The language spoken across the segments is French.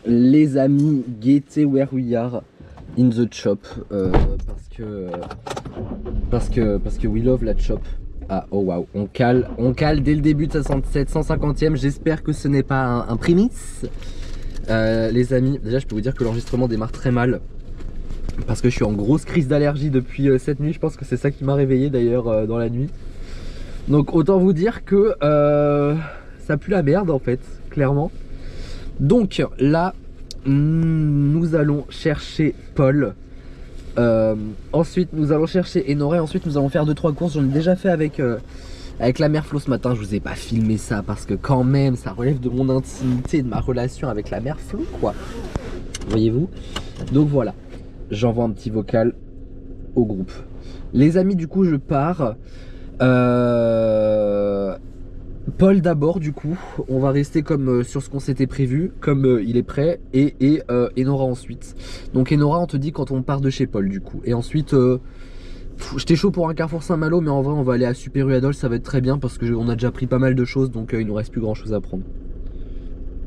les amis, guettez where we are in the chop. Parce que we love la chop. Ah oh wow, on cale dès le début de cette 150e. J'espère que ce n'est pas un prémisse. Les amis, déjà je peux vous dire que l'enregistrement démarre très mal. Parce que je suis en grosse crise d'allergie depuis cette nuit. Je pense que c'est ça qui m'a réveillé d'ailleurs dans la nuit. Donc autant vous dire que ça pue la merde en fait, clairement. Donc là, nous allons chercher Paul. Ensuite nous allons chercher Enora. Ensuite nous allons faire 2-3 courses. J'en ai déjà fait avec la mère Flo ce matin. Je vous ai pas filmé ça parce que quand même ça relève de mon intimité, de ma relation avec la mère Flo quoi. Voyez-vous. Donc voilà, j'envoie un petit vocal au groupe. Les amis, du coup je pars. Paul d'abord, du coup on va rester comme sur ce qu'on s'était prévu, comme il est prêt, et Enora ensuite. Donc Enora, on te dit quand on part de chez Paul du coup. Et ensuite j'étais chaud pour un Carrefour Saint-Malo, mais en vrai on va aller à Super U Adol, ça va être très bien parce qu'on a déjà pris pas mal de choses, donc il nous reste plus grand chose à prendre.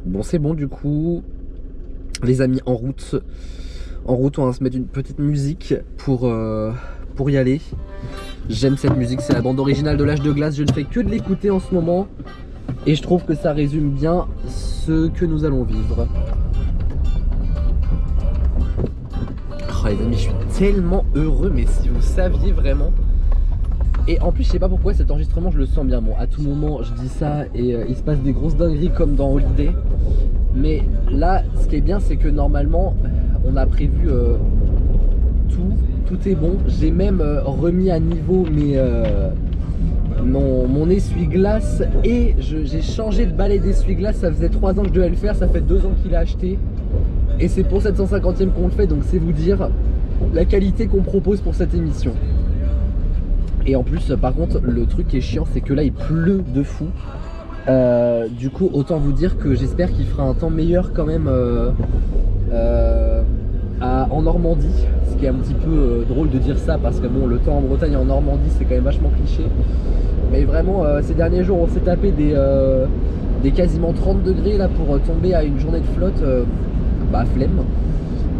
Bon c'est bon, du coup les amis, en route on va se mettre une petite musique pour y aller. J'aime cette musique, c'est la bande originale de l'Âge de Glace. Je ne fais que de l'écouter en ce moment et je trouve que ça résume bien ce que nous allons vivre. Oh les amis, je suis tellement heureux, mais si vous saviez vraiment. Et en plus je sais pas pourquoi cet enregistrement je le sens bien. Bon, à tout moment je dis ça et il se passe des grosses dingueries comme dans Holiday. Mais là ce qui est bien c'est que normalement on a prévu tout est bon. J'ai même remis à niveau mon essuie-glace et j'ai changé de balai d'essuie-glace. Ça faisait 3 ans que je devais le faire, ça fait 2 ans qu'il a acheté et c'est pour cette 150e qu'on le fait, donc c'est vous dire la qualité qu'on propose pour cette émission. Et en plus par contre le truc qui est chiant c'est que là il pleut de fou. Du coup autant vous dire que j'espère qu'il fera un temps meilleur quand même en Normandie, ce qui est un petit peu drôle de dire ça parce que bon, le temps en Bretagne et en Normandie c'est quand même vachement cliché, mais vraiment ces derniers jours on s'est tapé des quasiment 30 degrés là pour tomber à une journée de flotte, bah flemme,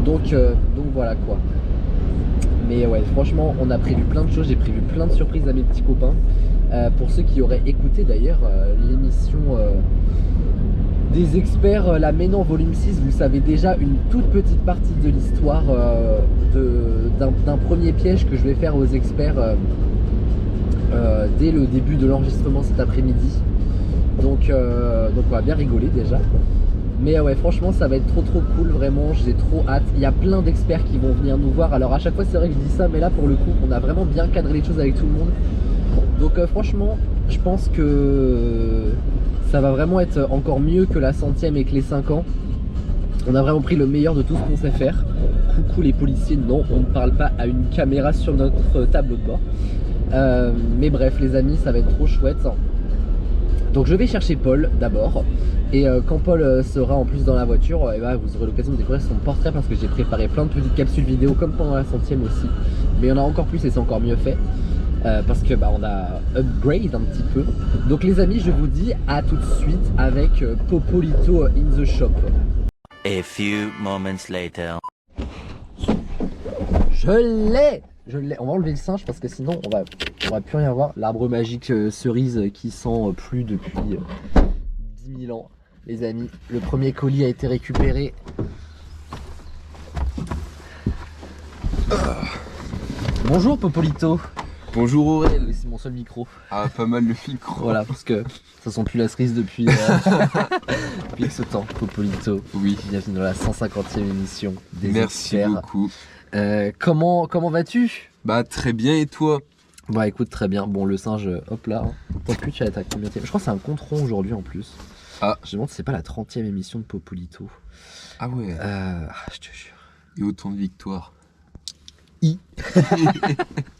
donc voilà quoi. Mais ouais, franchement on a prévu plein de choses, j'ai prévu plein de surprises à mes petits copains. Pour ceux qui auraient écouté d'ailleurs l'émission des experts, la Ménan volume 6, vous savez déjà une toute petite partie de l'histoire d'un premier piège que je vais faire aux experts dès le début de l'enregistrement cet après-midi. Donc on va bien rigoler déjà. Mais ouais, franchement ça va être trop cool, vraiment j'ai trop hâte. Il y a plein d'experts qui vont venir nous voir. Alors à chaque fois c'est vrai que je dis ça, mais là pour le coup on a vraiment bien cadré les choses avec tout le monde. Donc franchement je pense que ça va vraiment être encore mieux que la 100e et que les 5 ans. On a vraiment pris le meilleur de tout ce qu'on sait faire. Coucou les policiers, non on ne parle pas à une caméra sur notre tableau de bord. Mais bref les amis, ça va être trop chouette. Donc je vais chercher Paul d'abord. Et quand Paul sera en plus dans la voiture, vous aurez l'occasion de découvrir son portrait parce que j'ai préparé plein de petites capsules vidéo comme pendant la 100e aussi. Mais il y en a encore plus et c'est encore mieux fait. Parce que on a upgrade un petit peu. Donc les amis, je vous dis à tout de suite avec Popolito in the shop. A few moments later. Je l'ai. On va enlever le singe parce que sinon on va plus rien voir. L'arbre magique cerise qui sent plus depuis 10 000 ans. Les amis, le premier colis a été récupéré. Bonjour Popolito. Bonjour Aurel. C'est mon seul micro. Ah, pas mal le micro. Voilà, parce que ça sent plus la cerise depuis ce temps. Popolito. Oui. Bienvenue dans la 150e émission des Merci experts. beaucoup. Comment vas-tu? Bah très bien, et toi? Bah écoute, très bien. Bon, le singe, hop là. T'as plus, tu as ta combien? Je crois que c'est un compte rond aujourd'hui en plus. Ah. Je me demande si c'est pas la 30e émission de Popolito. Ah ouais. Je te jure. Et autant de victoires.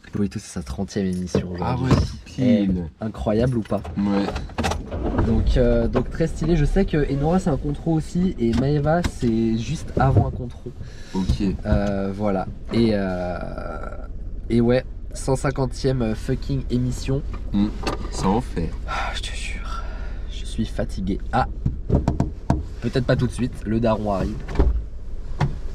Popolito, c'est sa 30e émission aujourd'hui. Ah ouais, tout pile. Incroyable ou pas? Ouais. Donc très stylé. Je sais que Enora c'est un contrôle aussi et Maeva c'est juste avant un contrôle. Ok. Voilà. Et ouais, 150e fucking émission. Ça en fait. Je te jure, je suis fatigué. Ah, Peut-être pas tout de suite, le daron arrive.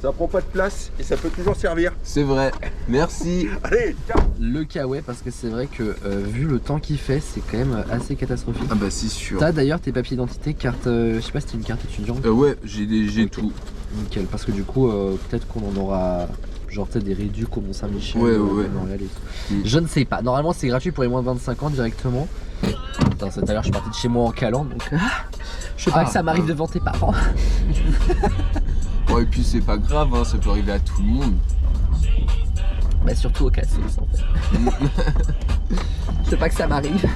Ça prend pas de place et ça peut toujours servir. C'est vrai. Merci. Allez, ciao. Le Kawaii, parce que c'est vrai que vu le temps qu'il fait, c'est quand même assez catastrophique. Ah bah c'est sûr. T'as d'ailleurs tes papiers d'identité, carte, je sais pas si t'as une carte étudiante. Ouais, j'ai Ok. tout. Nickel, parce que du coup, peut-être qu'on en aura genre des réducs au Mont-Saint-Michel, Ouais. Montréal et tout. Mm. Je ne sais pas. Normalement, c'est gratuit pour les moins de 25 ans directement. Putain, tout à l'heure, je suis parti de chez moi en calant, donc je sais pas que ça m'arrive devant tes parents. Oh, et puis c'est pas grave, hein, ça peut arriver à tout le monde. Bah surtout au cassos en fait. Je sais pas que ça m'arrive.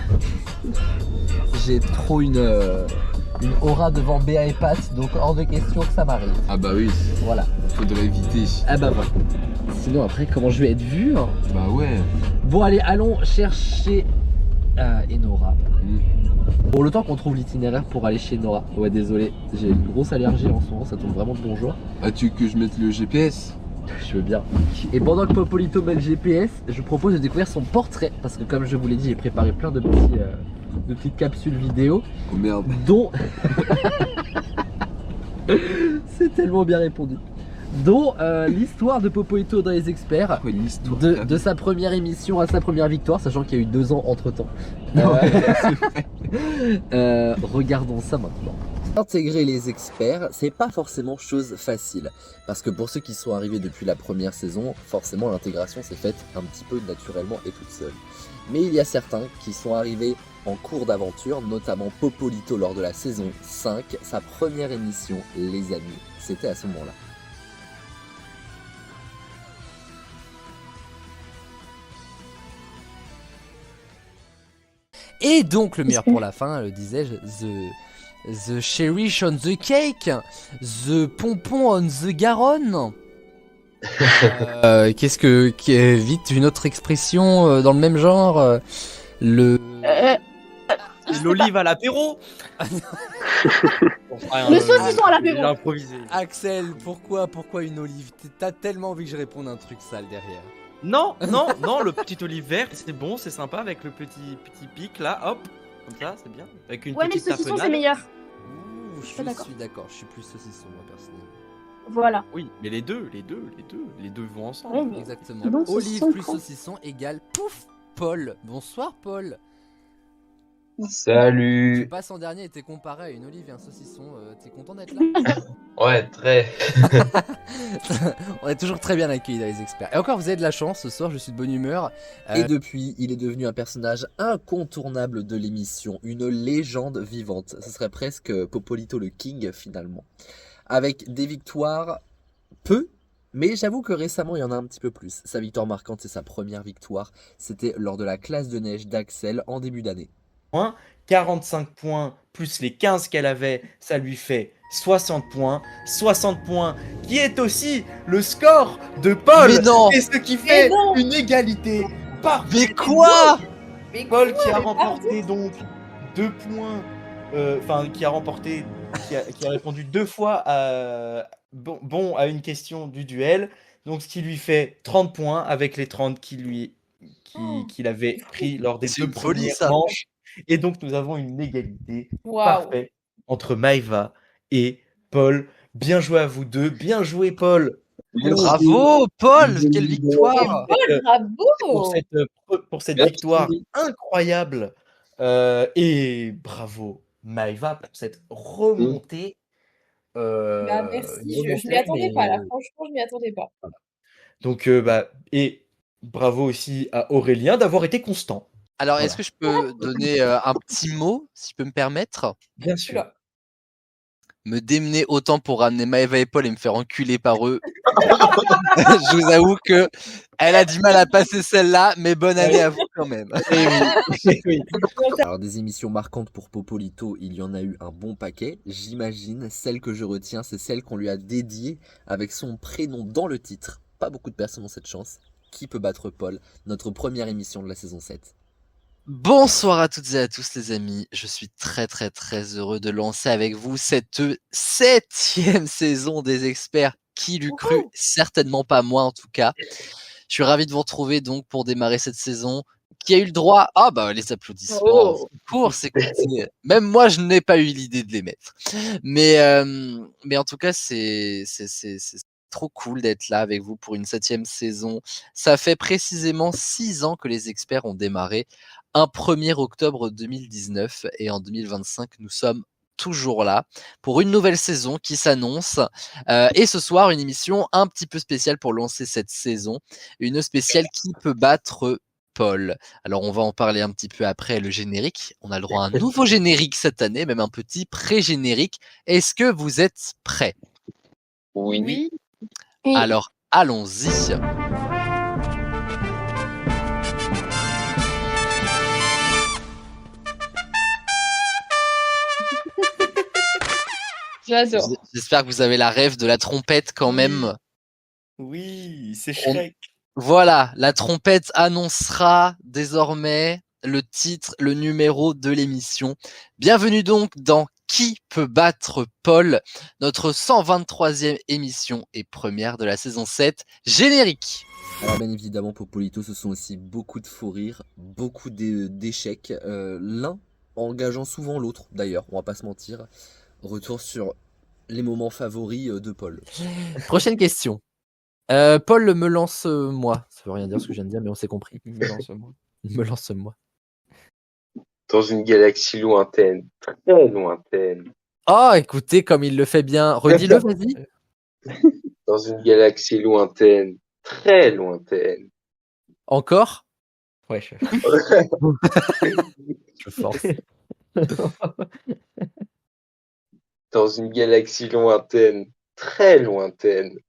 J'ai trop une aura devant Béa et Pat, donc hors de question que ça m'arrive. Ah bah oui, Voilà. faudrait éviter. Ah bah voilà. Sinon après comment je vais être vu hein. Bah ouais. Bon allez, allons chercher Enora. Mm. Pour le temps qu'on trouve l'itinéraire pour aller chez Nora. Ouais désolé, j'ai une grosse allergie en ce moment, ça tombe vraiment de bonjour. Ah, tu veux que je mette le GPS? Je veux bien. Et pendant que Popolito met le GPS, je propose de découvrir son portrait. Parce que comme je vous l'ai dit, j'ai préparé plein de petites capsules vidéo. Oh merde. Dont... C'est tellement bien répondu. Dont l'histoire de Popolito dans les experts. Quoi, une histoire De sa première émission à sa première victoire, sachant qu'il y a eu 2 ans entre temps. Regardons ça maintenant. Intégrer les experts, c'est pas forcément chose facile. Parce que pour ceux qui sont arrivés depuis la première saison, forcément l'intégration s'est faite un petit peu naturellement et toute seule. Mais il y a certains qui sont arrivés en cours d'aventure, notamment Popolito lors de la saison 5, sa première émission, les amis. C'était à ce moment-là. Et donc le meilleur pour la fin, le disais-je, the cherish on the cake, the pompon on the Garonne. Qu'est-ce que vite une autre expression dans le même genre, le L'olive à l'apéro. Le saucisson à l'apéro. J'ai improvisé. Axel, pourquoi une olive? T'as tellement envie que je réponde un truc sale derrière. Non, le petit olive vert, c'est bon, c'est sympa avec le petit pic là, hop, comme ça, c'est bien. Avec une Ouais, mais petite le saucisson, tapenade. c'est meilleur. Ouh, je Pas d'accord. suis d'accord, je suis plus saucisson moi personnellement. Voilà. Oui, mais les deux vont ensemble. Ouais, mais- Exactement. Bon, Olive saucisson, plus quoi. saucisson égale pouf Paul. Bonsoir Paul. Tu Salut. passes en dernier et t'es comparé à une olive et un saucisson. T'es content d'être là? Ouais, très. On est toujours très bien accueillis dans les experts. Et encore, vous avez de la chance, ce soir je suis de bonne humeur. Et depuis, il est devenu un personnage incontournable de l'émission, une légende vivante. Ce serait presque Popolito le King finalement. Avec des victoires peu, mais j'avoue que récemment il y en a un petit peu plus. Sa victoire marquante, c'est sa première victoire. C'était lors de la classe de neige d'Axel en début d'année. 45 points plus les 15 qu'elle avait, ça lui fait 60 points. 60 points qui est aussi le score de Paul. Mais non. Et ce qui fait non. une égalité parfaite. Mais quoi? Mais Paul quoi, qui a mais remporté donc 2 points, qui a répondu 2 fois à, à une question du duel, donc ce qui lui fait 30 points avec les 30 qu'il avait pris lors des C'est 2 une folie, premières ça. manches. Et donc nous avons une égalité Waouh. parfaite entre Maëva et Paul. Bien joué à vous deux, bien joué Paul. Bravo Paul, quelle victoire! Paul, bravo. Pour cette Merci. victoire incroyable. Et bravo Maëva pour cette remontée. Bah, merci, je m'y monumentale, attendais pas là, mais- franchement, je m'y attendais pas. Donc, et bravo aussi à Aurélien d'avoir été constant. Alors, Voilà. est-ce que je peux donner un petit mot, si je peux me permettre? Bien sûr. Oula. Me démener autant pour ramener Maëva et Paul et me faire enculer par eux. Je vous avoue que elle a du mal à passer celle-là, mais bonne année à vous quand même. Oui. Alors des émissions marquantes pour Popolito, il y en a eu un bon paquet. J'imagine, celle que je retiens, c'est celle qu'on lui a dédiée avec son prénom dans le titre. Pas beaucoup de personnes ont cette chance. Qui peut battre Paul? Notre première émission de la saison 7. Bonsoir à toutes et à tous les amis, je suis très heureux de lancer avec vous cette 7e saison des experts. Qui l'eût cru? Certainement pas moi en tout cas. Je suis ravi de vous retrouver donc pour démarrer cette saison qui a eu le droit. Ah bah les applaudissements. Oh. C'est cool. Même moi, je n'ai pas eu l'idée de les mettre. Mais en tout cas, c'est trop cool d'être là avec vous pour une 7e saison. Ça fait précisément 6 ans que les experts ont démarré. Un 1er octobre 2019 et en 2025, nous sommes toujours là pour une nouvelle saison qui s'annonce. Et ce soir, une émission un petit peu spéciale pour lancer cette saison. Une spéciale qui peut battre Paul. Alors, on va en parler un petit peu après le générique. On a le droit à un nouveau générique cette année, même un petit pré-générique. Est-ce que vous êtes prêts? Oui. Alors, allons-y. J'adore. J'espère que vous avez la rêve de la trompette quand même. Oui, c'est Shrek. Voilà, la trompette annoncera désormais le titre, le numéro de l'émission. Bienvenue donc dans Qui peut battre Paul, notre 123e émission et première de la saison 7, générique. Alors bien évidemment, Popolito, ce sont aussi beaucoup de faux rires, beaucoup d'échecs, l'un engageant souvent l'autre d'ailleurs, on va pas se mentir. Retour sur les moments favoris de Paul. Prochaine question. Paul me lance moi. Ça veut rien dire ce que je viens de dire, mais on s'est compris. Me lance-moi. Me lance moi. Dans une galaxie lointaine, très lointaine. Oh, écoutez, comme il le fait bien. Redis-le, vas-y. Dans une galaxie lointaine, très lointaine. Encore? Ouais, chef. Je force. Dans une galaxie lointaine, très lointaine.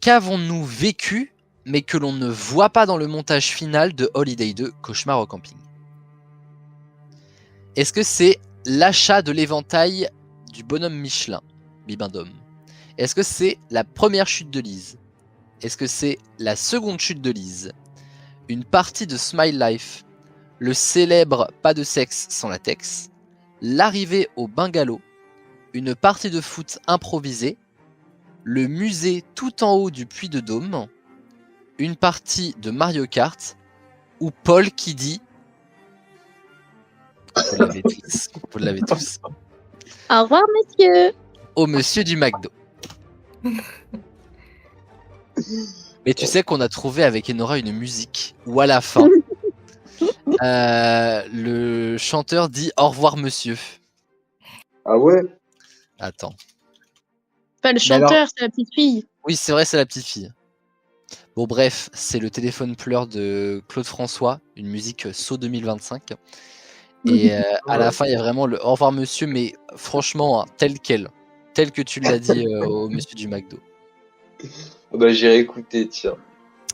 Qu'avons-nous vécu, mais que l'on ne voit pas dans le montage final de Holiday 2, Cauchemar au camping? Est-ce que c'est l'achat de l'éventail du bonhomme Michelin, Bibendum? Est-ce que c'est la première chute de Lise? Est-ce que c'est la seconde chute de Lise? Une partie de Smile Life? Le célèbre pas de sexe sans latex? L'arrivée au bungalow? Une partie de foot improvisée? Le musée tout en haut du Puy de Dôme? Une partie de Mario Kart? Ou Paul qui dit... Vous l'avez tous. Vous l'avez tous. Au revoir, monsieur. Au monsieur du McDo. Mais tu sais qu'on a trouvé avec Enora une musique où à la fin, le chanteur dit au revoir monsieur. Ah ouais? Attends. Pas le chanteur, c'est la petite fille. Oui, c'est vrai, c'est la petite fille. Bon, bref, c'est le téléphone pleur de Claude François, une musique saut 2025. Et à la fin, il y a vraiment le au revoir monsieur, mais franchement, hein, tel quel. Tel que tu l'as dit au monsieur du McDo. Bah, j'irai écouter, tiens.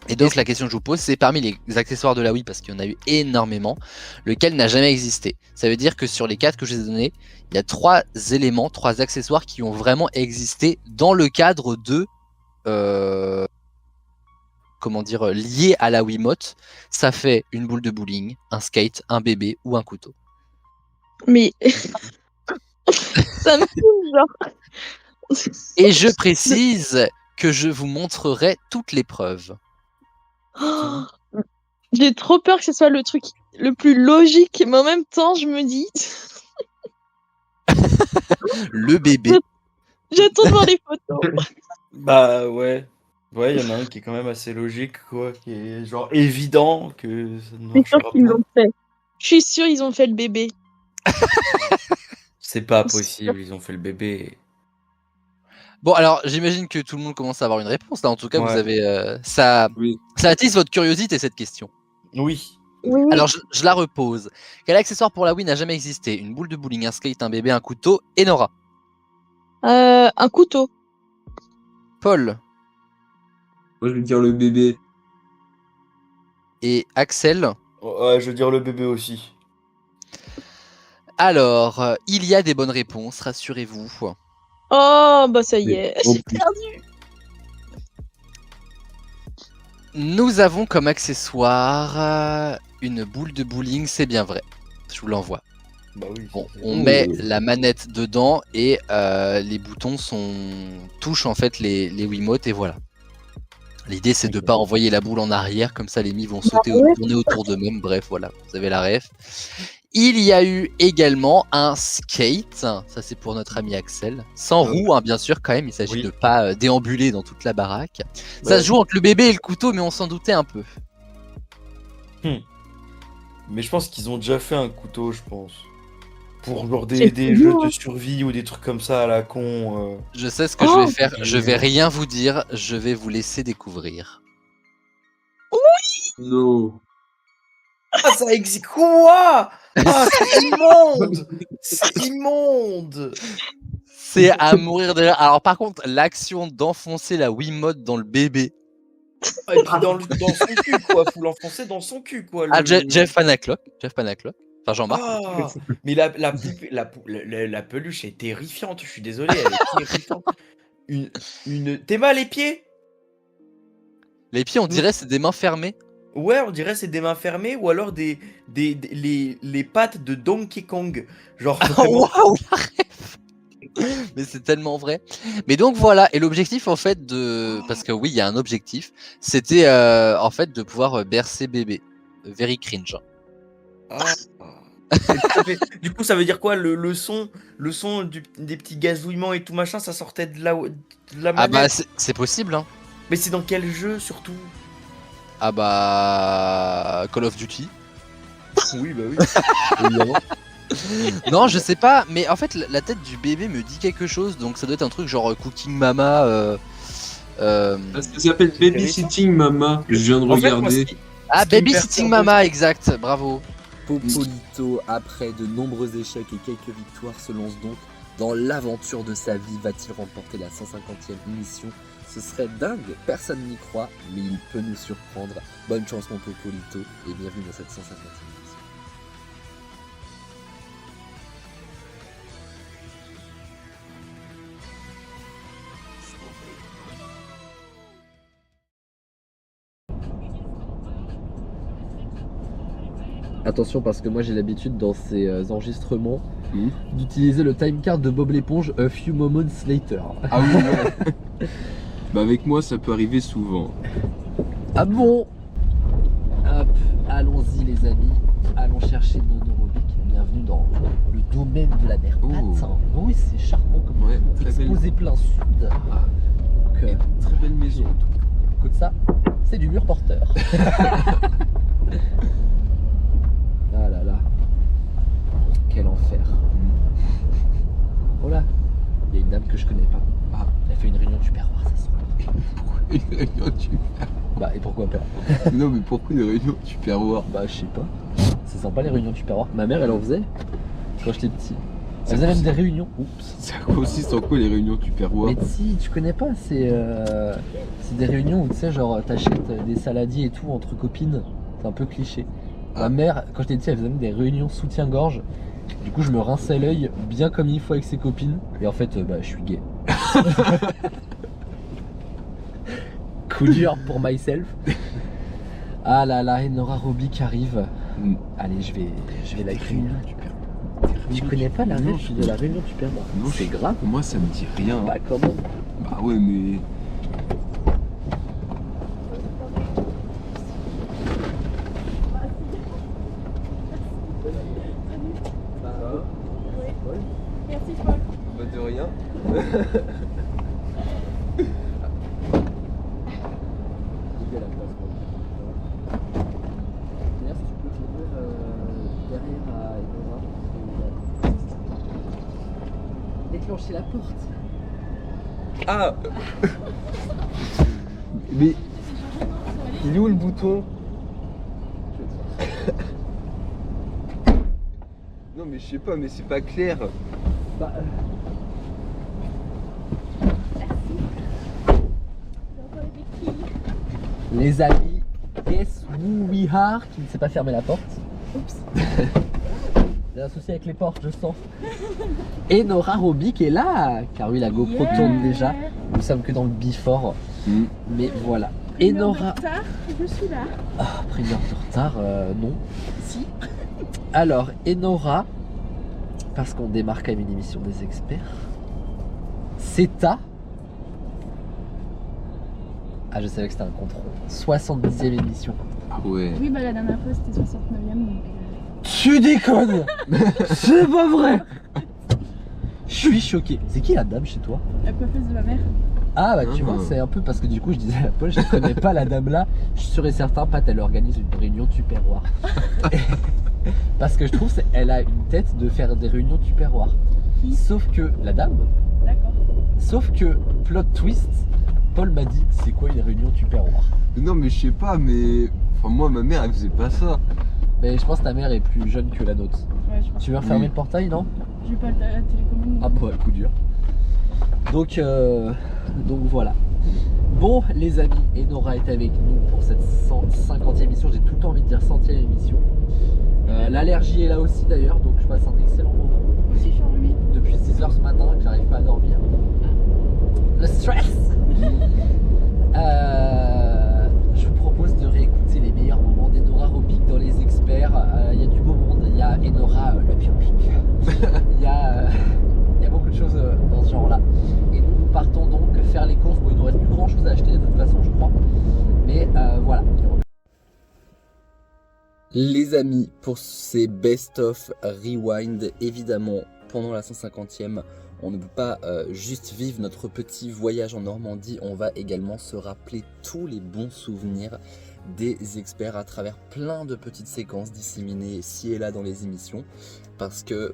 Et donc la question que je vous pose, c'est parmi les accessoires de la Wii, parce qu'il y en a eu énormément, lequel n'a jamais existé? Ça veut dire que sur les 4 que je vous ai donnés, il y a 3 éléments, 3 accessoires qui ont vraiment existé dans le cadre de... comment dire, liés à la Wiimote. Ça fait une boule de bowling, un skate, un bébé ou un couteau. Mais... ça me fout, genre... Et je précise que je vous montrerai toutes les preuves. Oh, j'ai trop peur que ce soit le truc le plus logique, mais en même temps, je me dis... Le bébé. J'attends de voir les photos. Bah ouais. Ouais, il y en a un qui est quand même assez logique, quoi, qui est genre évident que ça ne C'est sûr marchera qu'ils pas. l'ont fait. Je suis sûre ils ont fait le bébé. C'est pas possible, ils ont fait le bébé. Bon, alors j'imagine que tout le monde commence à avoir une réponse là. En tout cas, Ouais. vous avez ça attise votre curiosité cette question. Oui. Oui. Alors je la repose. Quel accessoire pour la Wii n'a jamais existé? Une boule de bowling, un skate, un bébé, un couteau. Et Nora? Un couteau. Paul? Moi, je vais dire le bébé. Et Axel? Ouais, je veux dire le bébé aussi. Alors, il y a des bonnes réponses, rassurez-vous. Oh, bah ça y est. Oh, J'ai perdu. Nous avons comme accessoire une boule de bowling, c'est bien vrai. Je vous l'envoie. Bah oui. Bon, c'est- on met la manette dedans et les boutons touchent en fait les Wiimotes et voilà. L'idée c'est de Ok. pas envoyer la boule en arrière, comme ça les Mi vont sauter ouais. tourner autour d'eux-mêmes. Bref, voilà, vous avez la ref. Il y a eu également un skate, ça c'est pour notre ami Axel, sans roue hein, bien sûr quand même, il s'agit Oui. de pas déambuler dans toute la baraque. Ça Ouais. se joue entre le bébé et le couteau, mais on s'en doutait un peu. Mais je pense qu'ils ont déjà fait un couteau, je pense. Pour genre C'est des fou, jeux hein. de survie ou des trucs comme ça à la con. Je sais ce que je Oh vais faire, je vais rien vous dire, je vais vous laisser découvrir. Non. Ah, ça existe quoi? Ah, c'est immonde! C'est immonde! C'est à mourir de rire. Alors par contre, l'action d'enfoncer la Wiimote dans le bébé. Ah, et puis dans son cul, quoi. Faut l'enfoncer dans son cul, quoi. Ah, Jeff Panaclock. Enfin Jean-Marc. Ah, mais la peluche est terrifiante, je suis désolé, elle est terrifiante. T'es mal les pieds? Les pieds, on dirait c'est des mains fermées. Ouais, on dirait c'est des mains fermées ou alors les pattes de Donkey Kong. Genre vraiment. Waouh, la ref. Mais c'est tellement vrai. Mais donc voilà, et l'objectif en fait parce que oui, il y a un objectif, c'était en fait de pouvoir bercer bébé. Very cringe. Ah. Du coup, ça veut dire quoi le son des petits gazouillements et tout machin, ça sortait de la Ah bah manette. c'est possible hein. Mais c'est dans quel jeu surtout? Ah bah Call of Duty. Oui, bah oui. Évidemment. Non, je sais pas, mais en fait la tête du bébé me dit quelque chose, donc ça doit être un truc genre Cooking Mama. Ça s'appelle Babysitting Mama. Je viens de En fait, moi, regarder. Ah, ce qui me Baby perturbe Sitting Mama, exact, bravo. Popolito, après de nombreux échecs et quelques victoires, se lance donc dans l'aventure de sa vie. Va-t-il remporter la 150e mission? Ce serait dingue, personne n'y croit, mais il peut nous surprendre. Bonne chance mon Popolito et bienvenue dans cette 150e mission. Attention parce que moi j'ai l'habitude dans ces enregistrements d'utiliser le timecard de Bob l'éponge A Few Moments Later. Ah oui, ouais. Bah avec moi ça peut arriver souvent. Ah bon? Hop, allons-y les amis, allons chercher nos neurobiques. Bienvenue dans le domaine de la mer Patin. Oui, c'est charmant comme Ouais, très belle. exposé plein sud. Ah, Donc, et très belle maison. écoute ça, c'est du mur porteur. Ah là là, quel enfer. Oh là, il y a une dame que je connais pas. Ah, elle fait une réunion du perroir, ça sent. Une réunion du Bah et pourquoi pas? Non mais pourquoi une réunion du perroir? Bah je sais pas. C'est sympa les réunions du perroir. Ma mère elle en faisait quand j'étais petit. Elle faisait même des réunions. Oups. Ça consiste en quoi les réunions du perroir? Mais si tu connais pas, c'est des réunions où tu sais genre t'achètes des saladiers et tout entre copines. C'est un peu cliché. Ma mère, quand j'étais petit, elle faisait même des réunions soutien-gorge. Du coup, je me rinçais l'œil bien comme il faut avec ses copines. Et en fait, bah, je suis gay. Coup dur pour myself. Ah là là, Enora Robic arrive. Allez, je vais l'accueillir. Tu connais pas la Non, ref de la réunion du perroir? Non, C'est grave. Moi ça me dit rien. Bah comment? Bah ouais mais... Merci Paul. Bah de rien. D'ailleurs, si tu peux te mettre derrière à Enora. Déclencher la porte. Ah. Mais... Il est où le bouton? Non mais je sais pas, mais c'est pas clair. Bah, les amis, guess who we are qui ne sait pas fermer la porte. Oups. J'ai un souci avec les portes, je sens. Et Nora Robic est là, car oui, la GoPro tourne déjà. Nous sommes que dans le before. Mais voilà. Et Nora. Je suis là. Après une heure de retard, non. Si. Alors, Enora, parce qu'on démarre quand même une émission des experts. C'est ta... Ah, je savais que c'était un contrôle. 70e émission. Ah ouais. Oui, bah la dernière fois c'était 69e donc. Tu déconnes. C'est pas vrai. Je suis choqué. C'est qui la dame chez toi? La coiffeuse de ma mère. Ah bah tu vois, c'est un peu parce que du coup je disais à Paul, je ne connais pas la dame là. Je suis sûr et certain, Pat, elle organise une réunion Tupperware. Parce que je trouve qu'elle a une tête de faire des réunions Tupperware. Sauf que la dame. D'accord. Sauf que plot twist, Paul m'a dit c'est quoi une réunion Tupperware? Non mais je sais pas, mais enfin moi ma mère elle faisait pas ça. Mais je pense que ta mère est plus jeune que la nôtre. Ouais, je pense. Tu veux refermer Oui. le portail, non? J'ai pas la télécommande. Ah bah coup dur. Donc voilà. Bon les amis, Enora est avec nous pour cette 150e émission. J'ai tout le temps envie de dire 100e émission. L'allergie est là aussi d'ailleurs, donc je passe un excellent moment. Moi aussi je suis enrhumée. Depuis 6h ce matin que j'arrive pas à dormir. Le stress. Je vous propose de réécouter les meilleurs moments d'Enora Robic dans les experts. Il y a du beau monde, il y a Enora le biopic. Il y a beaucoup de choses dans ce genre-là. Et nous partons donc faire les courses. Bon, il nous reste plus grand chose à acheter de toute façon, je crois. Mais voilà. Les amis, pour ces best-of rewind, évidemment, pendant la 150e, on ne peut pas juste vivre notre petit voyage en Normandie, on va également se rappeler tous les bons souvenirs des experts à travers plein de petites séquences disséminées ci et là dans les émissions. Parce que,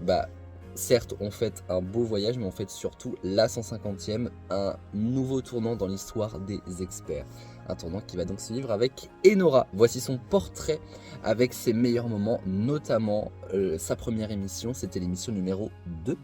certes, on fête un beau voyage, mais on fête surtout la 150e, un nouveau tournant dans l'histoire des experts. Un tournant qui va donc se vivre avec Enora. Voici son portrait avec ses meilleurs moments, notamment sa première émission, c'était l'émission numéro 2.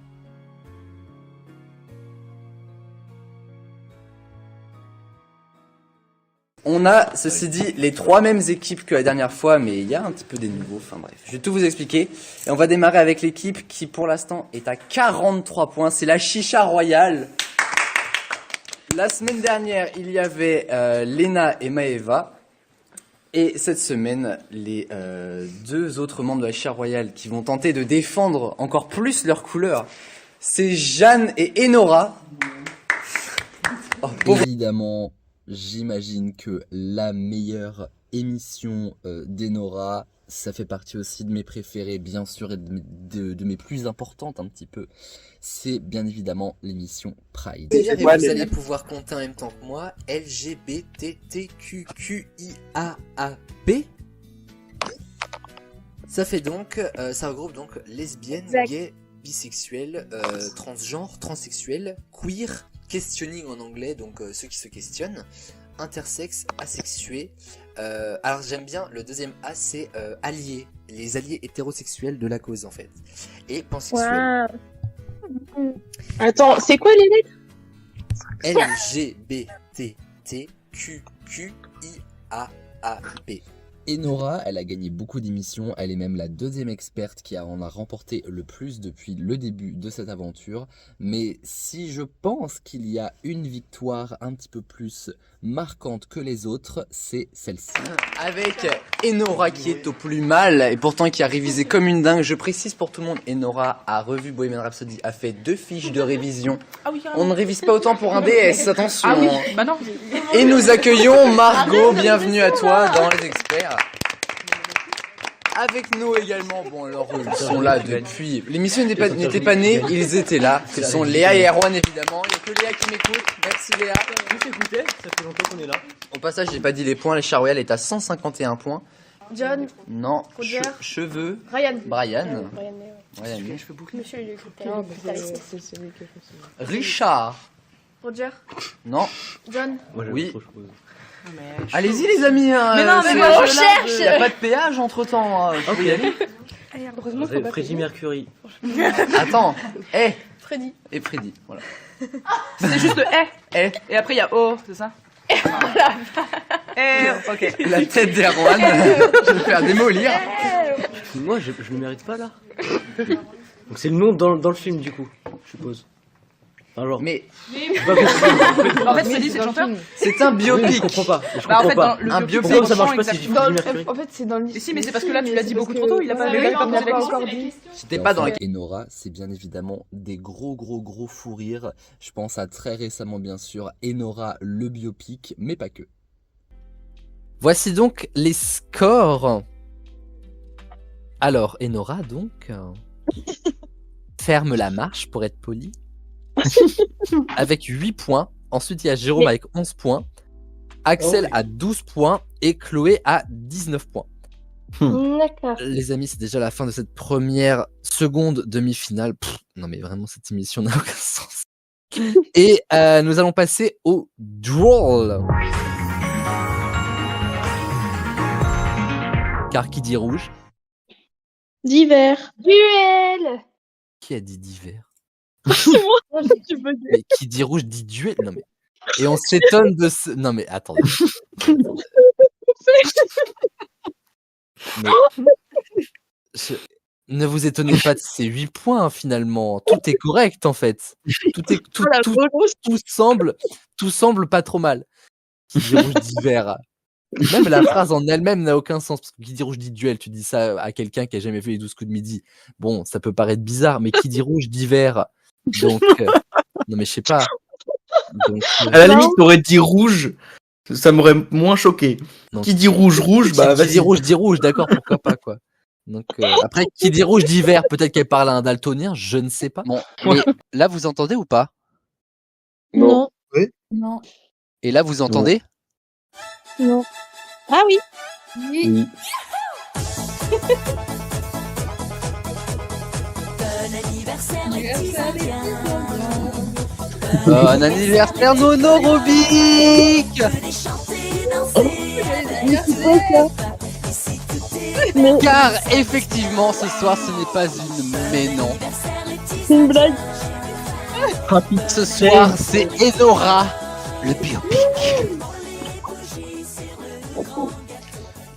On a, ceci dit, les trois mêmes équipes que la dernière fois, mais il y a un petit peu des nouveaux, enfin bref, je vais tout vous expliquer. Et on va démarrer avec l'équipe qui, pour l'instant, est à 43 points, c'est la Chicha Royale. La semaine dernière, il y avait Léna et Maëva. Et cette semaine, les deux autres membres de la Chicha Royale qui vont tenter de défendre encore plus leur couleur, c'est Jeanne et Enora. Oh, évidemment, j'imagine que la meilleure émission d'Enora, ça fait partie aussi de mes préférées, bien sûr, et de mes plus importantes un petit peu. C'est bien évidemment l'émission Pride. Et vous allez pouvoir compter en même temps que moi LGBTQQIAAP. Ça fait donc, ça regroupe donc lesbiennes, gays, bisexuels, transgenres, transsexuels, queer, questioning en anglais, donc ceux qui se questionnent, intersexes, asexués. Alors j'aime bien le deuxième A, c'est alliés, les alliés hétérosexuels de la cause en fait, et pansexuels. Wow. Attends, c'est quoi les lettres? LGBTQQIAAP. Enora, elle a gagné beaucoup d'émissions, elle est même la deuxième experte qui en a remporté le plus depuis le début de cette aventure. Mais si je pense qu'il y a une victoire un petit peu plus marquante que les autres, c'est celle-ci. Avec Enora qui est au plus mal et pourtant qui a révisé comme une dingue. Je précise pour tout le monde, Enora a revu Bohemian Rhapsody, a fait 2 fiches de révision. On ne révise pas autant pour un DS, attention. Ah oui, bah non. Et nous accueillons Margot, bienvenue à toi dans les experts. Avec nous également, bon alors ils sont là depuis... L'émission n'était pas née, ils étaient là. Ce sont Léa et Erwan évidemment. Il n'y a que Léa qui m'écoute. Merci Léa. Juste écouter, ça fait longtemps qu'on est là. Au passage, j'ai pas dit les points, les Chicha Royale est à 151 points. John. Non. Roger. Cheveux. Brian. Brian. Brian, cheveux bouclés. Monsieur, il est Richard. Roger. Non. John. Oui. Allez-y les amis. Mais non, mais moi je cherche. Il n'y a pas de péage entre temps. Ok. Heureusement qu'on Freddie Mercury. Attends. Freddy. Et Freddy. Voilà. C'est juste le Eh. Et après il y a O, c'est ça? Ok. La tête d'Erwan. Je vais faire démolir. Moi, je le mérite pas là. Donc c'est le nom dans le film du coup, je suppose. Mais En fait, Freddy, c'est le chanteur. c'est un biopic. Je comprends pas. Je Bah, en comprends fait, pas. dans le Un biopic, biopic, ça marche chant pas si je exactement. dis Mercury. En fait, c'est dans Mais si, mais c'est parce que là, tu l'as dit beaucoup trop tôt, il a pas Ouais, posé la question. encore dit. C'était pas dans la Et Nora, c'est bien évidemment des gros fous rires. Je pense à très récemment, bien sûr, Enora, le biopic, mais pas que. Voici donc les scores. Alors, Enora, donc, ferme la marche pour être poli. Avec 8 points. Ensuite, il y a Jérôme avec 11 points. Axel à 12 points. Et Chloé à 19 points. D'accord. Les amis, c'est déjà la fin de cette première seconde demi-finale. Non, mais vraiment, cette émission n'a aucun sens. Et nous allons passer au drawl. Car qui dit rouge? D'hiver. Duel. Qui a dit d'hiver? C'est moi. Tu peux dire. Mais qui dit rouge dit duel? Non mais. Et on s'étonne de ce. Non mais attendez. Mais... Ne vous étonnez pas de ces 8 points finalement. Tout est correct en fait. Tout semble pas trop mal. Qui dit rouge d'hiver. Même la phrase en elle-même n'a aucun sens. Parce que qui dit rouge dit duel. Tu dis ça à quelqu'un qui a jamais fait les 12 coups de midi. Bon, ça peut paraître bizarre, mais qui dit rouge d'hiver. Donc, non mais je sais pas. Donc, À la limite, t'aurais dit rouge, ça m'aurait moins choqué. Donc, Qui dit rouge, bah qui vas-y. dit rouge, d'accord, pourquoi pas quoi. Donc après, qui dit rouge d'hiver, peut-être qu'elle parle à un daltonien, je ne sais pas. Bon, mais là vous entendez ou pas? Non. Oui. Non. Et là vous entendez? Non. Ah oui. Oui. Bon anniversaire Nono Robic. Car effectivement ce soir ce n'est pas une mais non. C'est une blague. Ce soir c'est Enora, le biopic.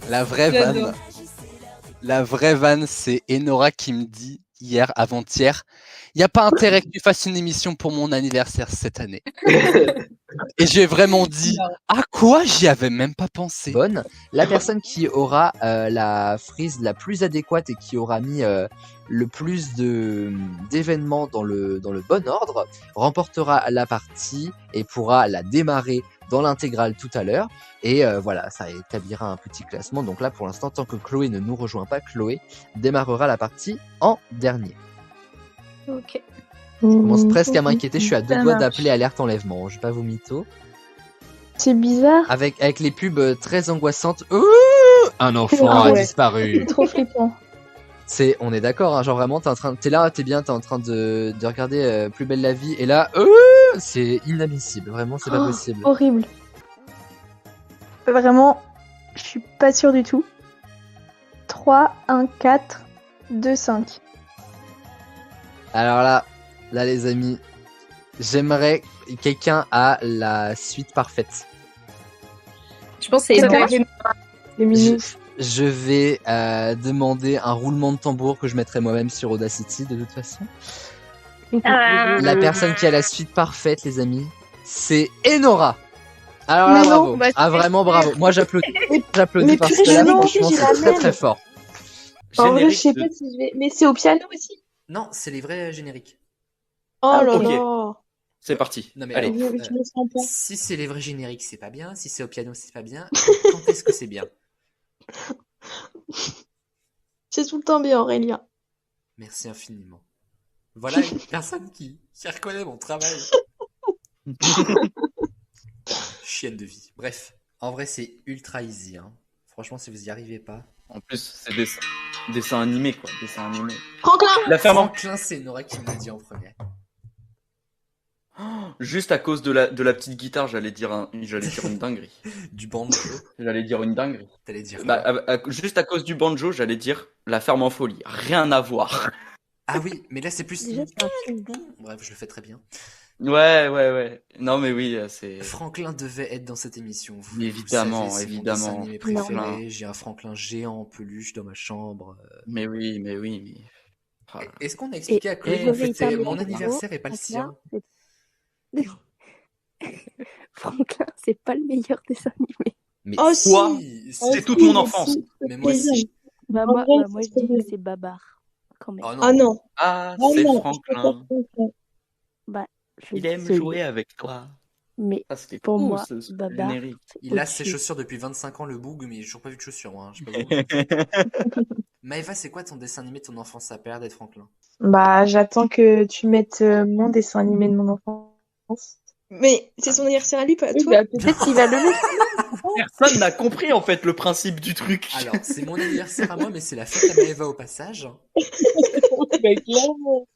La vraie vanne, c'est Enora qui me dit hier, avant-hier, il n'y a pas intérêt que tu fasses une émission pour mon anniversaire cette année. Et j'ai vraiment dit, à quoi j'y avais même pas pensé. Bonne. La personne qui aura la frise la plus adéquate et qui aura mis le plus d'événements dans le bon ordre remportera la partie et pourra la démarrer dans l'intégrale tout à l'heure. Et voilà, ça établira un petit classement. Donc là, pour l'instant, tant que Chloé ne nous rejoint pas, Chloé démarrera la partie en dernier. Ok. Je commence presque à m'inquiéter. Je suis à deux Ça doigts marche. d'appeler alerte enlèvement. Je vais pas vous mytho. C'est bizarre. Avec les pubs très angoissantes. Un enfant Ah a ouais. disparu. C'est trop flippant. On est d'accord, hein, genre vraiment, t'es là, t'es bien, t'es en train de regarder Plus belle la vie, et là, c'est inadmissible, vraiment, c'est pas Oh, possible. Horrible. Vraiment, je suis pas sûre du tout. 3, 1, 4, 2, 5. Alors là, les amis, j'aimerais quelqu'un a la suite parfaite. Je pense que c'est C'est énorme. Les minous. Je vais demander un roulement de tambour que je mettrai moi-même sur Audacity de toute façon. La personne qui a la suite parfaite, les amis, c'est Enora. Alors là, Mais non, bravo. bah, Ah, vraiment bravo. Moi, j'applaudis. Mais J'applaudis parce purée, que là, je vais franchement, j'ai la c'est très même. très fort. En vrai, je Générique sais de- pas si je vais. Mais c'est au piano aussi. Non, c'est les vrais génériques. Oh Ah, là ok. là. C'est parti. Non, mais Allez. alors, Je me sens pas. si c'est les vrais génériques, c'est pas bien. Si c'est au piano, c'est pas bien. Quand est-ce que c'est bien? C'est tout le temps bien, Aurélien. Merci infiniment. Voilà une personne qui reconnaît mon travail. Chienne de vie. Bref, en vrai, c'est ultra easy. Hein. Franchement, si vous y arrivez pas. En plus, c'est dessin animé, quoi. Dessin animé. Franklin. La ferme en- Franklin, c'est Nora qui me l'a dit en premier. Juste à cause de la petite guitare, j'allais dire une dinguerie. Du banjo. J'allais dire une dinguerie. T'allais dire Bah, quoi? juste à cause du banjo, j'allais dire la ferme en folie. Rien à voir. Ah oui, mais là, c'est plus. Déjà, c'est un film. Bref, je le fais très bien. Ouais. Non, mais oui, c'est. Franklin devait être dans cette émission. Vous Évidemment, savez, c'est mon évidemment. dessin animé préféré. Franklin. J'ai un Franklin géant en peluche dans ma chambre. Mais oui. Ah là. Est-ce qu'on a expliqué à Chloé et qu'on je vais fêtait faire mon le anniversaire et pas le micro. sien? Franklin, c'est pas le meilleur dessin animé. Mais Oh, si, quoi si, C'est toute si, mon mais enfance. si, mais moi aussi. Bah, En moi, vrai, moi je c'est dis vrai. que c'est Babar, quand même. Oh Ah non. non. Ah, Oh c'est non, je préfère Franklin. Franklin. Bah, je Il dis aime celui. jouer avec toi. Mais Ah, c'était pour cool moi, ce Babar, générique. c'est Il a ses au-dessus. chaussures depuis 25 ans, le boug, mais j'ai toujours pas vu de chaussures, moi. Hein, je sais pas vous. Maëva, c'est quoi ton dessin animé de ton enfance? Ça a pas l'air d'être Franklin. Bah, j'attends que tu mettes mon dessin animé de mon enfance. Mais c'est son anniversaire à lui, pas à Oui, toi. bah, peut-être qu'il va le mettre. Personne n'a compris en fait le principe du truc. Alors, c'est mon anniversaire à moi, mais c'est la fête à Maëva au passage. Bah, clairement.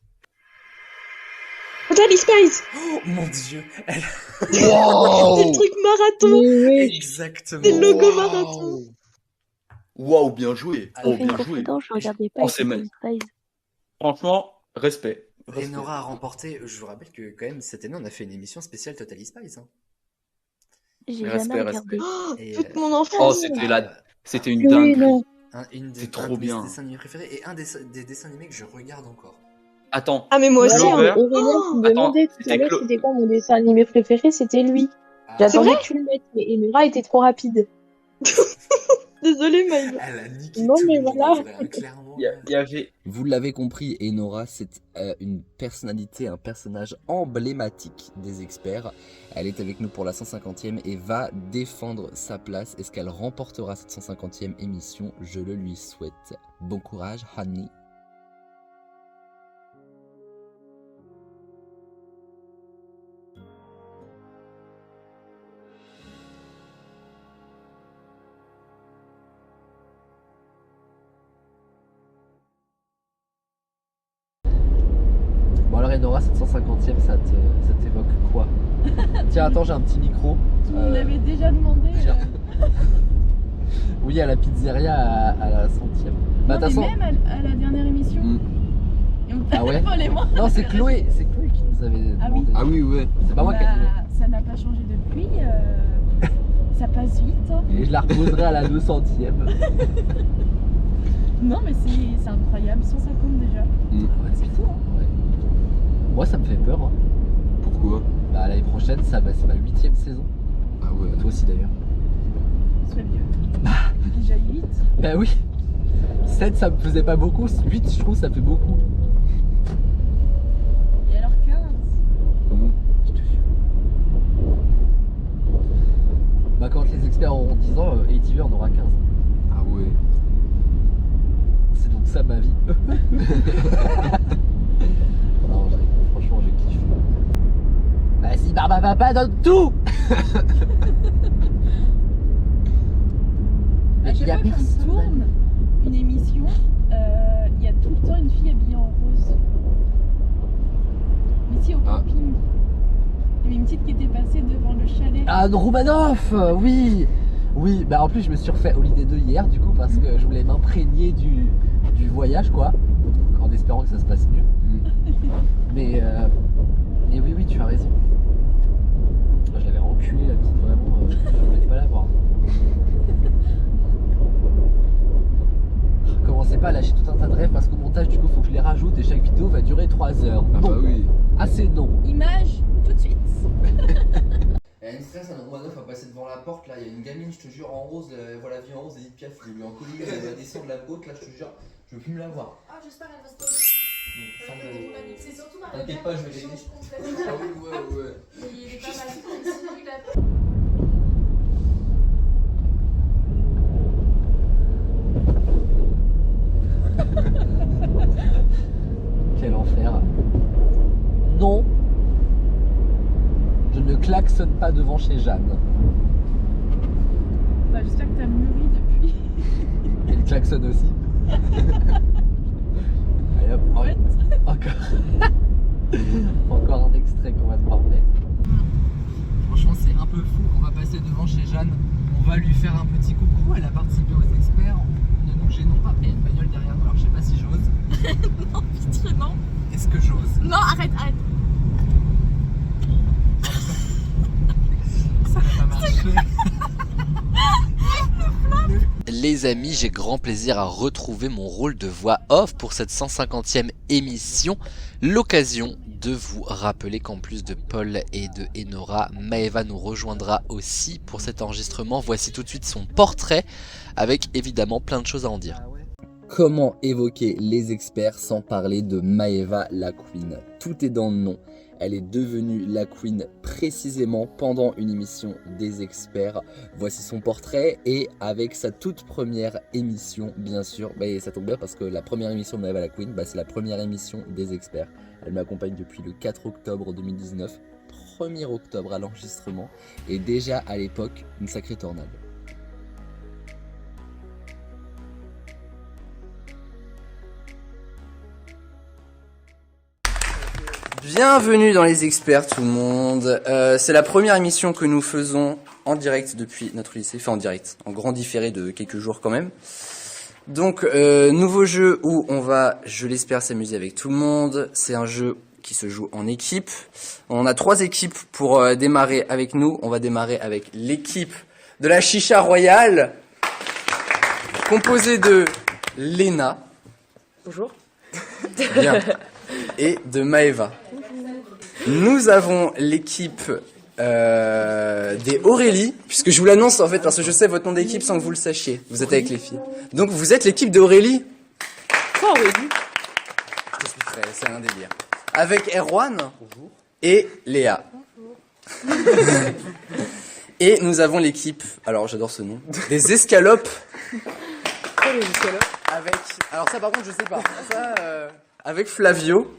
Totally Spies. Oh mon dieu, elle... C'est le truc marathon. Exactement. C'est le logo marathon. Waouh, bien joué. Je Oh, fais une bien joué. confidence, je regardais pas Oh, les c'est Totally Spies. Franchement, respect. Et Nora a remporté, je vous rappelle que quand même cette année on a fait une émission spéciale Totally Spies. Hein. J'ai Respect, jamais respect. regardé. Et, Toute mon Oh, enfance. c'était une Oui, dinguerie. non. C'est trop bien. Mes dessins animés préférés et un des dessins animés que je regarde encore. Attends. Ah, mais moi aussi. Voilà, hein. mais Aurélien qui me demandait tout à c'était l'heure Clo- c'était quoi mon dessin animé préféré, c'était lui. J'attendais que tu le mettes, mais Enora était trop rapide. Désolée, Maëva. Elle a niqué Non, tout mais le monde, voilà. en vrai, hein, clairement. Il y avait. Vous l'avez compris, Enora, c'est une personnalité, un personnage emblématique des experts. Elle est avec nous pour la 150e et va défendre sa place. Est-ce qu'elle remportera cette 150e émission? Je le lui souhaite. Bon courage, Hani. Bon alors Enora, cette 150e, ça t'évoque quoi? Tiens, attends, j'ai un petit micro. Tu me l'avais déjà demandé. Oui, à la pizzeria à la 100e. Bah, de toute façon- même à la dernière émission. Et on Ah ouais? Paul et moi. Non, c'est Chloé qui nous avait demandé. Ah oui. Ah oui, ouais. C'est pas moi qui ai dit. Ça n'a pas changé depuis. Ça passe vite. Hein. Et je la reposerai à la 200e. Non, mais c'est incroyable. 150 déjà. Ouais, c'est fou. Ouais. Moi, ça me fait peur. Hein. Pourquoi? Bah, l'année prochaine, c'est ma 8e saison. Ah ouais. Toi aussi d'ailleurs. Sois vieux. Déjà 8. Bah oui. 7, ça me faisait pas beaucoup. 8, je trouve, ça fait beaucoup. Et alors 15. Je te jure. Bah, quand les experts auront 10 ans, Ediver en aura 15. Ah ouais. C'est donc ça ma vie. Non, franchement, je kiffe. Vas-y, Barba Papa, donne tout. À chaque fois qu'on tourne une émission, il y a tout le temps une fille habillée en rose. Mais si, au camping. Il y avait une petite qui était passée devant le chalet. Anne Roumanoff, oui. Oui, bah en plus je me suis refait Holiday 2 hier du coup parce que je voulais m'imprégner du voyage quoi, en espérant que ça se passe mieux. Mais oui, tu as raison. Je l'avais enculé la petite, vraiment, je voulais pas la voir. Commencez pas à lâcher tout un tas de rêves parce qu'au montage du coup faut que je les rajoute et chaque vidéo va durer 3 heures. Ah bah oui. Ah c'est non. Image, tout de suite. Il y a une stress, un Roumanoff a passé devant la porte, là, il y a une gamine, je te jure, en rose, voilà, vie en rose, Edith Piaf, il lui en collier, elle va descendre la côte, là, je te jure, je veux plus me la voir. Ah, j'espère qu'elle va se passer. C'est surtout Marie. T'inquiète pas, je vais l'aider. Ah oui, ouais. Mais il est pas mal. Sinon, il a... Quel enfer. Non, je ne klaxonne pas devant chez Jeanne. Bah, j'espère que t'as mûri depuis. Elle klaxonne aussi. Allez hop, encore. Encore un extrait qu'on va devoir mettre. Franchement, c'est un peu fou. On va passer devant chez Jeanne. On va lui faire un petit coucou. Elle a participé aux experts. Ne nous gênons pas. Il y a une bagnole derrière nous, alors je sais pas si j'ose. Non, pitié, non. Est-ce que j'ose? Non, arrête. Ça n'a pas marché. les amis, j'ai grand plaisir à retrouver mon rôle de voix off pour cette 150e émission. L'occasion de vous rappeler qu'en plus de Paul et de Enora, Maëva nous rejoindra aussi pour cet enregistrement. Voici tout de suite son portrait avec évidemment plein de choses à en dire. Comment évoquer les experts sans parler de Maëva la Queen? Tout est dans le nom. Elle est devenue la Queen précisément pendant une émission des experts. Voici son portrait et avec sa toute première émission, bien sûr. Ça tombe bien parce que la première émission de Maëva la Queen, c'est la première émission des experts. Elle m'accompagne depuis le 4 octobre 2019, 1er octobre à l'enregistrement, et déjà à l'époque, une sacrée tornade. Bienvenue dans les experts tout le monde. C'est la première émission que nous faisons en direct depuis notre lycée, enfin en direct, en grand différé de quelques jours quand même. Donc nouveau jeu où on va, je l'espère, s'amuser avec tout le monde. C'est un jeu qui se joue en équipe. On a 3 équipes pour démarrer avec nous. On va démarrer avec l'équipe de la Chicha Royale, composée de Léna. Bonjour. Bien. Et de Maëva. Nous avons l'équipe des Aurélie, puisque je vous l'annonce en fait parce que je sais votre nom d'équipe sans que vous le sachiez. Vous êtes avec les filles. Donc vous êtes l'équipe d'Aurélie. Quoi Aurélie? Je t'expliquerai, c'est un délire. Avec Erwan et Léa. Et nous avons l'équipe, alors j'adore ce nom, des Escalopes. Quoi les escalopes? Avec, alors ça par contre je sais pas. Ça, avec Flavio.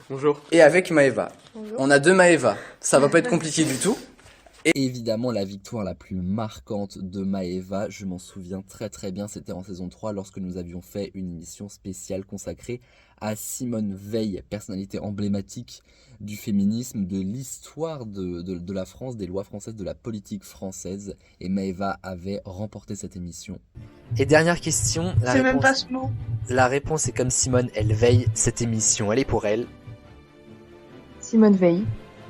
Bonjour. Et avec Maëva. Bonjour. On a 2 Maëva. Ça va pas être compliqué du tout. Et évidemment, la victoire la plus marquante de Maëva, je m'en souviens très très bien, c'était en saison 3 lorsque nous avions fait une émission spéciale consacrée à Simone Veil, personnalité emblématique du féminisme, de l'histoire de la France, des lois françaises, de la politique française. Et Maëva avait remporté cette émission. Et dernière question, C'est même pas ce mot. la réponse est comme Simone, elle veille, cette émission, elle est pour elle. Simone Veil.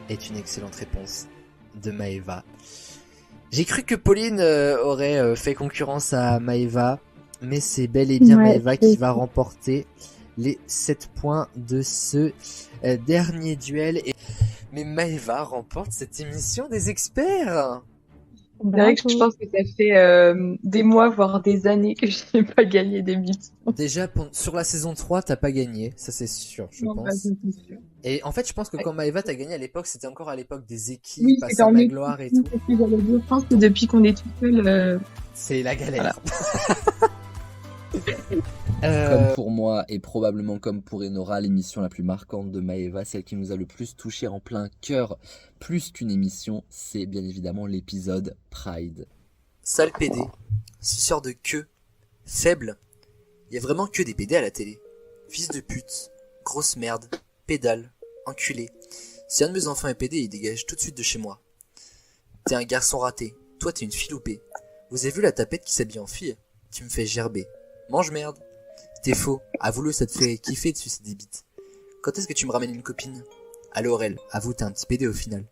Est une excellente réponse de Maëva. J'ai cru que Pauline aurait fait concurrence à Maëva, mais c'est bel et bien Ouais, Maëva qui va remporter les 7 points de ce dernier duel. Mais Maëva remporte cette émission des experts. C'est vrai que je pense que ça fait des mois, voire des années que je n'ai pas gagné d'émission. Déjà, sur la saison 3, t'as pas gagné, ça c'est sûr, je Non, pense. bah, c'est sûr. Et en fait, je pense que quand Maëva t'a gagné à l'époque, c'était encore à l'époque des équipes, Oui, à c'est en la équipe, gloire et c'est tout. ce que j'allais dire. Je pense que depuis qu'on est tout seul, C'est la galère. Comme pour moi et probablement comme pour Enora, l'émission la plus marquante de Maëva, celle qui nous a le plus touché en plein cœur, plus qu'une émission, c'est bien évidemment l'épisode Pride. Sale PD, suceur de queue, faible. Y a vraiment que des PD à la télé. Fils de pute, grosse merde, pédale, enculé. Si un de mes enfants est PD, il dégage tout de suite de chez moi. T'es un garçon raté, toi t'es une fille loupée. Vous avez vu la tapette qui s'habille en fille? Tu me fais gerber. Mange merde. T'es faux, avoue-le, ça te fait kiffer de sucer des bites. Quand est-ce que tu me ramènes une copine? Allô Aurel, avoue t'es un petit PD au final.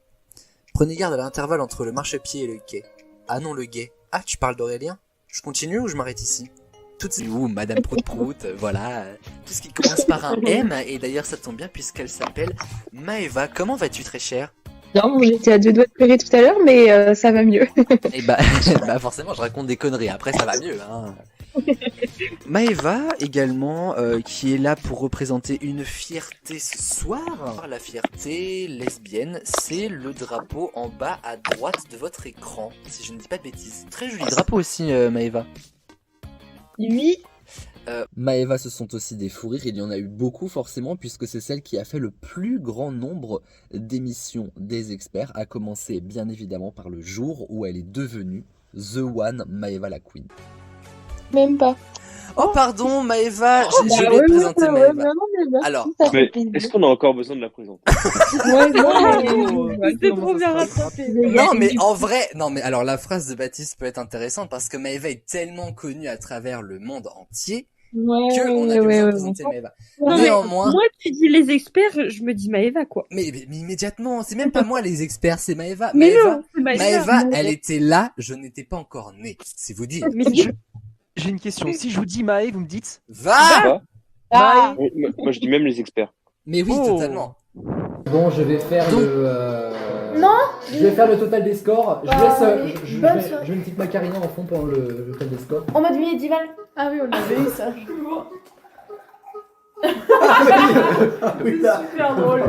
Prenez garde à l'intervalle entre le marchepied et le quai. Ah non, le gay. Ah, tu parles d'Aurélien? Je continue ou je m'arrête ici? Ouh, Madame Prout-Prout, voilà. Tout ce qui commence par un M, et d'ailleurs ça tombe bien puisqu'elle s'appelle Maëva. Comment vas-tu très chère? non, bon, j'étais à 2 doigts de pleurer tout à l'heure, mais ça va mieux. Et bah forcément je raconte des conneries, après ça va mieux hein. Maëva également qui est là pour représenter une fierté ce soir. La fierté lesbienne, c'est le drapeau en bas à droite de votre écran, si je ne dis pas de bêtises. Très joli drapeau aussi Maëva. Oui. Maëva, ce sont aussi des fous rires, il y en a eu beaucoup forcément puisque c'est celle qui a fait le plus grand nombre d'émissions des experts, à commencer bien évidemment par le jour où elle est devenue The One Maëva la Queen. Même pas. Oh pardon Maëva, je bah vais ouais, présenter ouais, Maëva. ouais, non, Alors, Mais est-ce qu'on a encore besoin de la présenter? Ouais, non, C'est trop bien rattrapé. non mais en vrai, non mais alors la phrase de Baptiste peut être intéressante parce que Maëva est tellement connue à travers le monde entier que on a besoin de présenter Maëva. Non, mais Néanmoins, moi, tu dis les experts, je me dis Maëva, quoi. mais immédiatement, c'est même pas moi les experts, c'est Maëva. Mais Maëva, non, c'est Maëva. Maëva, elle était là, je n'étais pas encore né, c'est vous dire. Mais J'ai une question. Si je vous dis Maë, vous me dites Va Maë. Oui, moi je dis même les experts. Mais oui, Oh. totalement. Bon, je vais faire Non. Je vais faire le total des scores. Je Bah, laisse. allez, bonne Je soirée. mets une petite macarena en fond pendant le total des scores. En mode médiéval. Ah oui, on avait eu ça. Oui, C'est super drôle.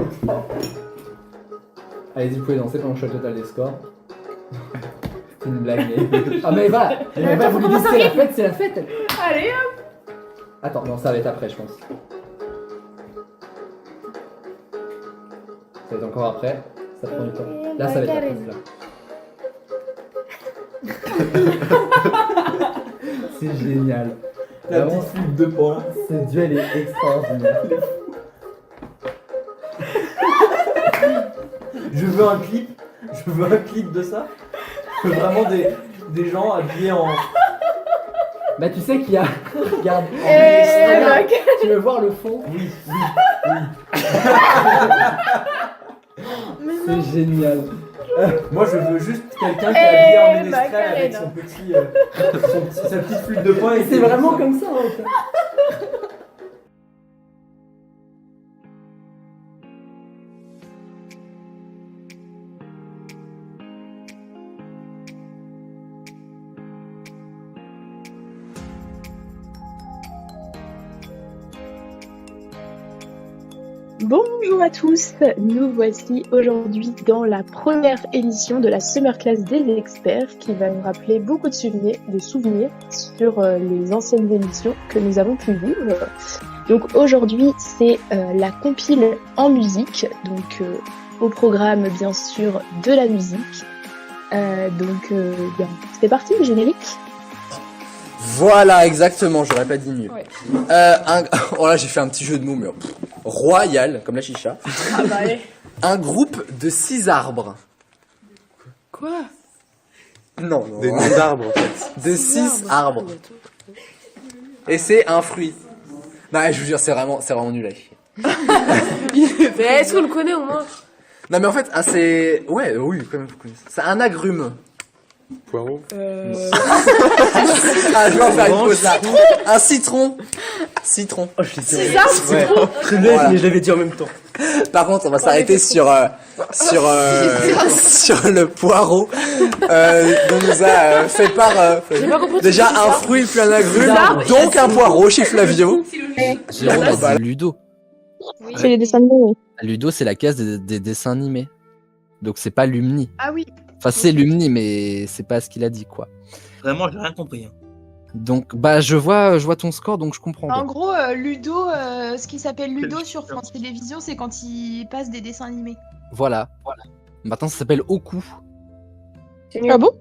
Allez-y, vous pouvez danser pendant que je fais le total des scores. C'est une blague, mais. Ah, mais voilà! Mais Attends, vous lui comment dites ça c'est la rythme fête, c'est la fête! Allez hop. Attends, non, ça va être après, je pense. Ça va être encore après. Ça prend du temps. Là, ça va être après. Là. C'est génial. La petite flûte de pan là. Ce duel est extraordinaire. Je veux un clip. Je veux un clip de ça. Je veux vraiment des gens habillés en. Bah tu sais qu'il y a... Regarde. Regarde. Regarde. Tu veux voir le fond? Oui, oui, oui. C'est génial. Moi je veux juste quelqu'un qui est habillé en ménestrel Macarena. avec sa petite flûte de pan. Et c'est vraiment comme ça en fait. Bonjour à tous, nous voici aujourd'hui dans la première émission de la Summer Class des experts qui va nous rappeler beaucoup de souvenirs sur les anciennes émissions que nous avons pu vivre. Donc aujourd'hui c'est la compile en musique, donc au programme bien sûr de la musique. Bien, c'est parti le générique. Voilà, exactement, j'aurais pas dit mieux. Ouais. Oh là, j'ai fait un petit jeu de mots, mais royal, comme la chicha. Ah bah allez. Un groupe de 6 arbres. Quoi? Non, Des noms d'arbres en fait. De 6 arbres. Et c'est un fruit. Non, je vous jure, c'est vraiment nul à chier. Mais est-ce qu'on le connaît au moins? Non, mais en fait, c'est... Ouais, oui, quand même, vous connaissez. C'est un agrume. Poireau. Ah, je vais en faire une pause là. Un citron. Citron. Oh, je l'ai dit. Ouais. Citron. Très bête, mais je l'avais dit en même temps. Par contre, on va s'arrêter sur le poireau dont nous a fait part J'ai pas compris déjà ce que c'est un ça. fruit puis un agrume, Ça. donc un poireau chez Flavio. Jérôme a dit Ludo. C'est les dessins animés. Ludo, c'est la case des dessins animés. Donc c'est pas Lumni. Ah oui. Enfin, c'est Lumni, mais c'est pas ce qu'il a dit, quoi. Vraiment, j'ai rien compris. Hein. Donc, bah, je vois ton score, donc je comprends. En bien. gros, Ludo, ce qui s'appelle Ludo sur France Télévisions, c'est quand il passe des dessins animés. Voilà. Maintenant, ça s'appelle Oku. Ah bon?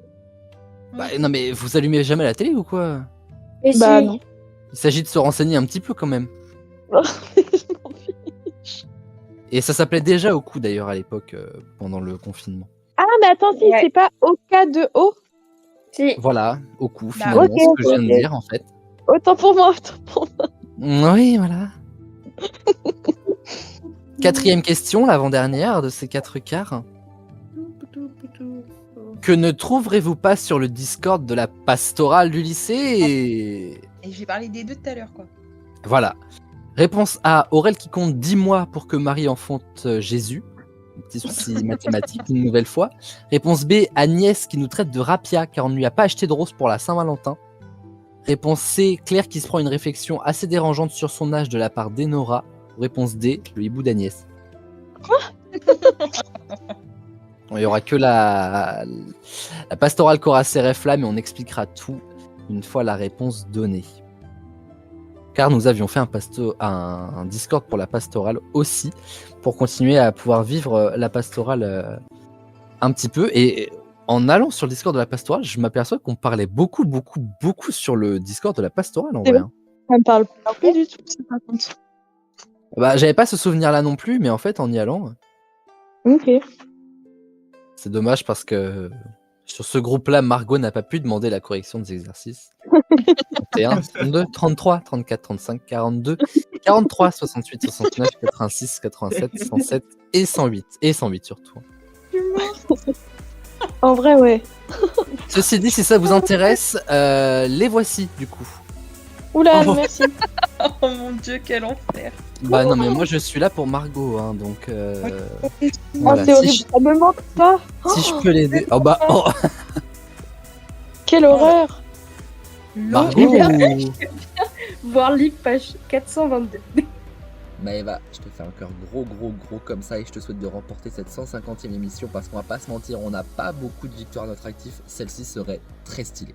Bah, non, mais vous allumez jamais la télé ou quoi? Bah non. Il s'agit de se renseigner un petit peu quand même. Et ça s'appelait déjà Oku d'ailleurs à l'époque, pendant le confinement. Ah mais attends, si, c'est pas au cas de O. Si. Voilà, Oku, Bah, finalement, ok, ce que je viens de ok. dire en fait. Autant pour moi, autant pour moi. Oui, voilà. Quatrième question, l'avant-dernière de ces 4 quarts. Que ne trouverez-vous pas sur le Discord de la pastorale du lycée? Et j'ai parlé des deux tout à l'heure, quoi. Voilà. Réponse A, Aurel qui compte 10 mois pour que Marie enfante Jésus. Petit souci mathématique une nouvelle fois. Réponse B, Agnès qui nous traite de rapia car on ne lui a pas acheté de rose pour la Saint-Valentin. Réponse C, Claire qui se prend une réflexion assez dérangeante sur son âge de la part d'Enora. Réponse D, le hibou d'Agnès. Il n'y aura que la pastorale Cora CRF là, mais on expliquera tout une fois la réponse donnée. Car nous avions fait un Discord pour la pastorale aussi, pour continuer à pouvoir vivre la pastorale un petit peu. Et en allant sur le Discord de la pastorale, je m'aperçois qu'on parlait beaucoup sur le Discord de la pastorale en vrai. Hein. Ça me parle pas du tout, ça par contre. Bah, j'avais pas ce souvenir là non plus, mais en fait, en y allant, Ok. c'est dommage parce que sur ce groupe-là, Margot n'a pas pu demander la correction des exercices. 31, 32, 33, 34, 35, 42, 43, 68, 69, 86, 87, 107 et 108. Et 108 surtout. En vrai, ouais. Ceci dit, si ça vous intéresse, les voici du coup. Oula, Oh. merci. Oh mon dieu, quel enfer. Bah non, mais moi je suis là pour Margot, hein, donc. Oh, Voilà, c'est horrible, si ça me manque pas. si je peux l'aider. Oh bah. Oh. Quelle horreur. Margot. Voir livre page 422. Maëva, je te fais un cœur gros comme ça et je te souhaite de remporter cette 150e émission parce qu'on va pas se mentir, on n'a pas beaucoup de victoires à notre actif. Celle-ci serait très stylée.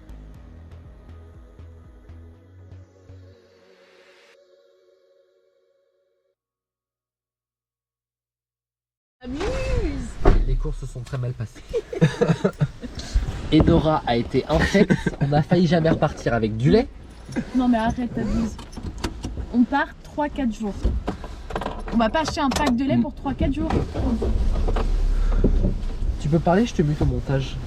Les courses se sont très mal passées. Enora a été infecte, on a failli jamais repartir avec du lait. Non mais arrête, t'abuses. On part 3-4 jours. On va pas acheter un pack de lait pour 3-4 jours. Tu peux parler, je te mute au montage.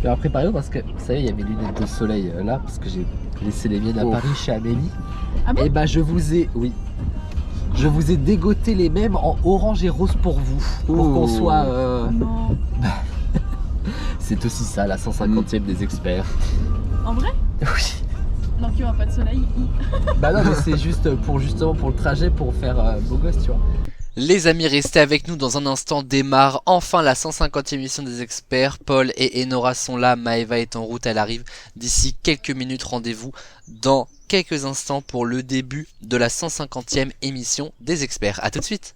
Je vais préparer parce que vous savez, il y avait lunettes de soleil là parce que j'ai laissé les miennes à Paris chez Amélie. Ah bon? Et bah je vous ai dégoté les mêmes en orange et rose pour vous, pour qu'on soit. Non. C'est aussi ça la 150e des experts. En vrai? Oui. Non, qu'il n'y aura pas de soleil. Bah non mais c'est juste pour justement pour le trajet pour faire beau gosse tu vois. Les amis, restez avec nous dans un instant, démarre enfin la 150e émission des experts. Paul et Enora sont là, Maëva est en route, elle arrive d'ici quelques minutes. Rendez-vous dans quelques instants pour le début de la 150e émission des experts. A tout de suite.